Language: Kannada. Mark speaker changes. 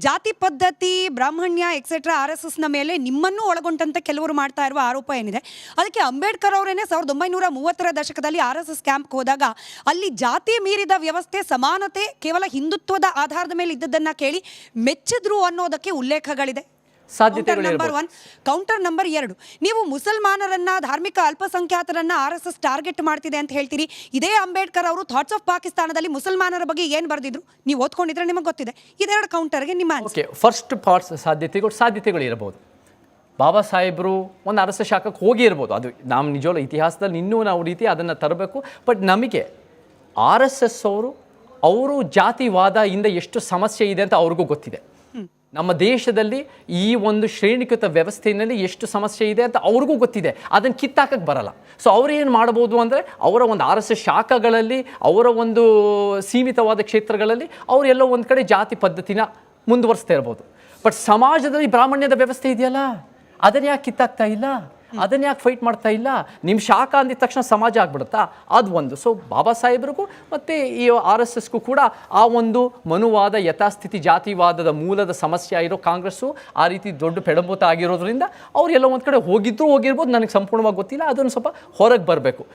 Speaker 1: ಜಾತಿ ಪದ್ಧತಿ ಬ್ರಾಹ್ಮಣ್ಯ ಎಕ್ಸೆಟ್ರಾ RSSನ ಮೇಲೆ ನಿಮ್ಮನ್ನು ಒಳಗೊಂಡಂತೆ ಕೆಲವರು ಮಾಡ್ತಾ ಇರುವ ಆರೋಪ ಏನಿದೆ, ಅದಕ್ಕೆ ಅಂಬೇಡ್ಕರ್ ಅವರೇನೆ 1930ರ ದಶಕದಲ್ಲಿ RSS ಕ್ಯಾಂಪ್ಗೆ ಹೋದಾಗ ಅಲ್ಲಿ ಜಾತಿ ಮೀರಿದ ವ್ಯವಸ್ಥೆ, ಸಮಾನತೆ ಕೇವಲ ಹಿಂದುತ್ವದ ಆಧಾರದ ಮೇಲೆ ಇದ್ದದ್ದನ್ನ ಕೇಳಿ ಮೆಚ್ಚಿದ್ರು ಅನ್ನೋದಕ್ಕೆ ಉಲ್ಲೇಖಗಳಿದೆ. ಕೌಂಟರ್ ನಂಬರ್ 2, ನೀವು ಮುಸಲ್ಮಾನರನ್ನ, ಧಾರ್ಮಿಕ ಅಲ್ಪಸಂಖ್ಯಾತರನ್ನ RSS ಟಾರ್ಗೆಟ್ ಮಾಡ್ತಿದೆ ಅಂತ ಹೇಳ್ತೀರಿ. ಇದೇ ಅಂಬೇಡ್ಕರ್ ಅವರು ಥಾಟ್ಸ್ ಆಫ್ ಪಾಕಿಸ್ತಾನದಲ್ಲಿ ಮುಸಲ್ಮಾನರ ಬಗ್ಗೆ ಏನು ಬರೆದಿದ್ರು ನೀವು ಓದ್ಕೊಂಡಿದ್ರೆ ನಿಮಗೆ ಗೊತ್ತಿದೆ. ಇದೆರಡು ಕೌಂಟರ್ಗೆ ನಿಮ್ಮ
Speaker 2: ಫಸ್ಟ್ ಪಾರ್ಟ್ಸ್ ಸಾಧ್ಯತೆಗಳು ಇರಬಹುದು. ಬಾಬಾ ಸಾಹೇಬರು ಒಂದು RSS ಶಾಖಕ್ಕೆ ಹೋಗಿ ಇರ್ಬೋದು, ಅದು ನಾವು ನಿಜವಲ್ಲ ಇತಿಹಾಸದಲ್ಲಿ ಇನ್ನೂ ನಾವು ರೀತಿ ಅದನ್ನು ತರಬೇಕು. ಬಟ್ ನಮಗೆ RSS ಅವರು ಜಾತಿವಾದ ಇಂದ ಎಷ್ಟು ಸಮಸ್ಯೆ ಇದೆ ಅಂತ ಅವ್ರಿಗೂ ಗೊತ್ತಿದೆ. ನಮ್ಮ ದೇಶದಲ್ಲಿ ಈ ಒಂದು ಶ್ರೇಣೀಕೃತ ವ್ಯವಸ್ಥೆಯಲ್ಲಿ ಎಷ್ಟು ಸಮಸ್ಯೆ ಇದೆ ಅಂತ ಅವ್ರಿಗೂ ಗೊತ್ತಿದೆ. ಅದನ್ನು ಕಿತ್ತಾಕಕ್ಕೆ ಬರಲ್ಲ. ಸೊ ಅವ್ರು ಏನು ಮಾಡ್ಬೋದು ಅಂದರೆ ಅವರ ಒಂದು RSS ಶಾಖೆಗಳಲ್ಲಿ, ಅವರ ಒಂದು ಸೀಮಿತವಾದ ಕ್ಷೇತ್ರಗಳಲ್ಲಿ ಅವರೆಲ್ಲೋ ಒಂದು ಕಡೆ ಜಾತಿ ಪದ್ಧತಿನ ಮುಂದುವರಿಸ್ತಾ ಇರ್ಬೋದು. ಬಟ್ ಸಮಾಜದಲ್ಲಿ ಬ್ರಾಹ್ಮಣ್ಯದ ವ್ಯವಸ್ಥೆ ಇದೆಯಲ್ಲ, ಅದನ್ನು ಯಾಕೆ ಕಿತ್ತಾಕ್ತಾ ಇಲ್ಲ, ಅದನ್ನು ಯಾಕೆ ಫೈಟ್ ಮಾಡ್ತಾ ಇಲ್ಲ? ನಿಮ್ಮ ಶಾಖ ಅಂದಿದ ತಕ್ಷಣ ಸಮಾಜ ಆಗ್ಬಿಡುತ್ತಾ? ಅದು ಒಂದು. ಸೊ ಬಾಬಾ ಸಾಹೇಬ್ರಿಗೂ ಮತ್ತು ಈ RSSಗೂ ಕೂಡ ಆ ಒಂದು ಮನುವಾದ, ಯಥಾಸ್ಥಿತಿ ಜಾತಿವಾದದ ಮೂಲದ ಸಮಸ್ಯೆ ಆಗಿರೋ ಕಾಂಗ್ರೆಸ್ಸು ಆ ರೀತಿ ದೊಡ್ಡ ಪೆಡಂಭೂತ ಆಗಿರೋದ್ರಿಂದ ಅವ್ರು ಎಲ್ಲೋ ಒಂದು ಕಡೆ ಹೋಗಿರ್ಬೋದು, ನನಗೆ ಸಂಪೂರ್ಣವಾಗಿ ಗೊತ್ತಿಲ್ಲ. ಅದನ್ನು ಸ್ವಲ್ಪ ಹೊರಗೆ ಬರಬೇಕು.